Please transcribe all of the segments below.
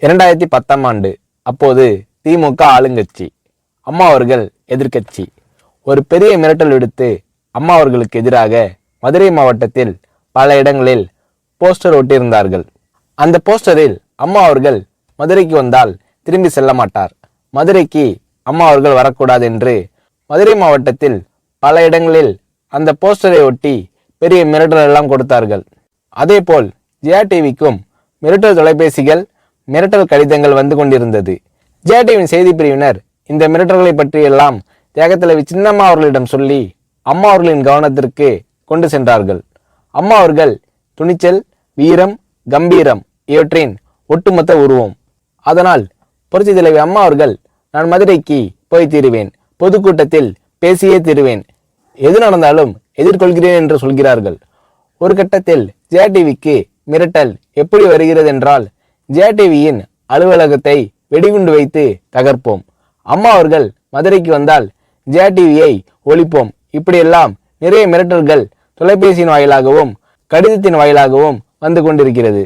2010ஆம் ஆண்டு. அப்போது திமுக ஆளுங்கட்சி, அம்மா அவர்கள் எதிர்க்கட்சி. ஒரு பெரிய மிரட்டல் விடுத்து அம்மா அவர்களுக்கு எதிராக மதுரை மாவட்டத்தில் பல இடங்களில் போஸ்டர் ஒட்டியிருந்தார்கள். அந்த போஸ்டரில் அம்மா அவர்கள் மதுரைக்கு வந்தால் திரும்பி செல்ல மாட்டார், மதுரைக்கு அம்மா அவர்கள் வரக்கூடாது என்று மதுரை மாவட்டத்தில் பல இடங்களில் அந்த போஸ்டரை ஒட்டி பெரிய மிரட்டல் எல்லாம் கொடுத்தார்கள். அதேபோல் ஜெயா டிவிக்கும் மிரட்டல் தொலைபேசிகள், மிரட்டல் கடிதங்கள் வந்து கொண்டிருந்தது. ஜெயா டிவியின் செய்தி பிரிவினர் இந்த மிரட்டல்களை பற்றியெல்லாம் தியாகத்தலைவி சின்னம்மா அவர்களிடம் சொல்லி அம்மா அவர்களின் கவனத்திற்கு கொண்டு சென்றார்கள். அம்மா அவர்கள் துணிச்சல், வீரம், கம்பீரம் இவற்றின் ஒட்டுமொத்த உருவம். அதனால் புரட்சி தலைவி அம்மா அவர்கள், நான் மதுரைக்கு போய் தீருவேன், பொதுக்கூட்டத்தில் பேசியே தீருவேன், எது நடந்தாலும் எதிர்கொள்கிறேன் என்று சொல்கிறார்கள். ஒரு கட்டத்தில் ஜெயா டிவிக்கு மிரட்டல் எப்படி வருகிறது என்றால், ஜெயா டிவியின் அலுவலகத்தை வெடிகுண்டு வைத்து தகர்ப்போம், அம்மா அவர்கள் மதுரைக்கு வந்தால் ஜெயா டிவியை ஒழிப்போம், இப்படியெல்லாம் நிறைய மிரட்டல்கள் தொலைபேசியின் வாயிலாகவும் கடிதத்தின் வாயிலாகவும் வந்து கொண்டிருக்கிறது.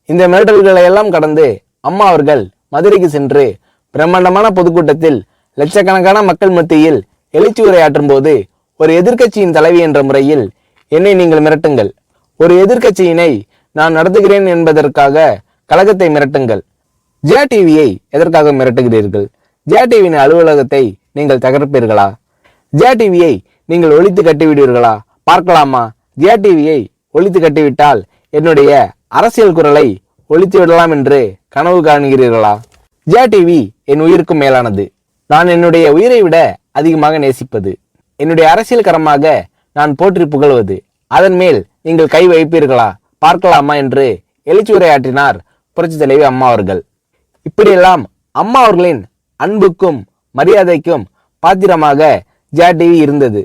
இந்த மிரட்டல்களை எல்லாம் கடந்து அம்மா அவர்கள் மதுரைக்கு சென்று பிரம்மாண்டமான பொதுக்கூட்டத்தில் லட்சக்கணக்கான மக்கள் மத்தியில் எழுச்சி உரையாற்றும் போது, ஒரு எதிர்க்கட்சியின் தலைவி என்ற முறையில் என்னை நீங்கள் மிரட்டுங்கள், ஒரு எதிர்க்கட்சியினை நான் நடத்துகிறேன் என்பதற்காக கழகத்தை மிரட்டுங்கள், ஜெயா டிவியை எதற்காக மிரட்டுகிறீர்கள், ஜெயா டிவியின் அலுவலகத்தை நீங்கள் தகர்ப்பீர்களா, ஜெயா டிவியை நீங்கள் ஒழித்து கட்டிவிடுவீர்களா, பார்க்கலாமா, ஜெயா டிவியை ஒழித்து கட்டிவிட்டால் என்னுடைய அரசியல் குரலை ஒழித்து விடலாம் என்று கனவு காண்கிறீர்களா? ஜெயா டிவி என் உயிருக்கும் மேலானது, நான் என்னுடைய உயிரை விட அதிகமாக நேசிப்பது, என்னுடைய அரசியல் கரமாக நான் போற்றி புகழ்வது, அதன் மேல் நீங்கள் கை வைப்பீர்களா, பார்க்கலாமா என்று எழுச்சி உரையாற்றினார் புரட்சி தலைவி அம்மா அவர்கள். இப்படியெல்லாம் அம்மா அவர்களின் அன்புக்கும் மரியாதைக்கும் பாத்திரமாக ஜெயா டிவி இருந்தது.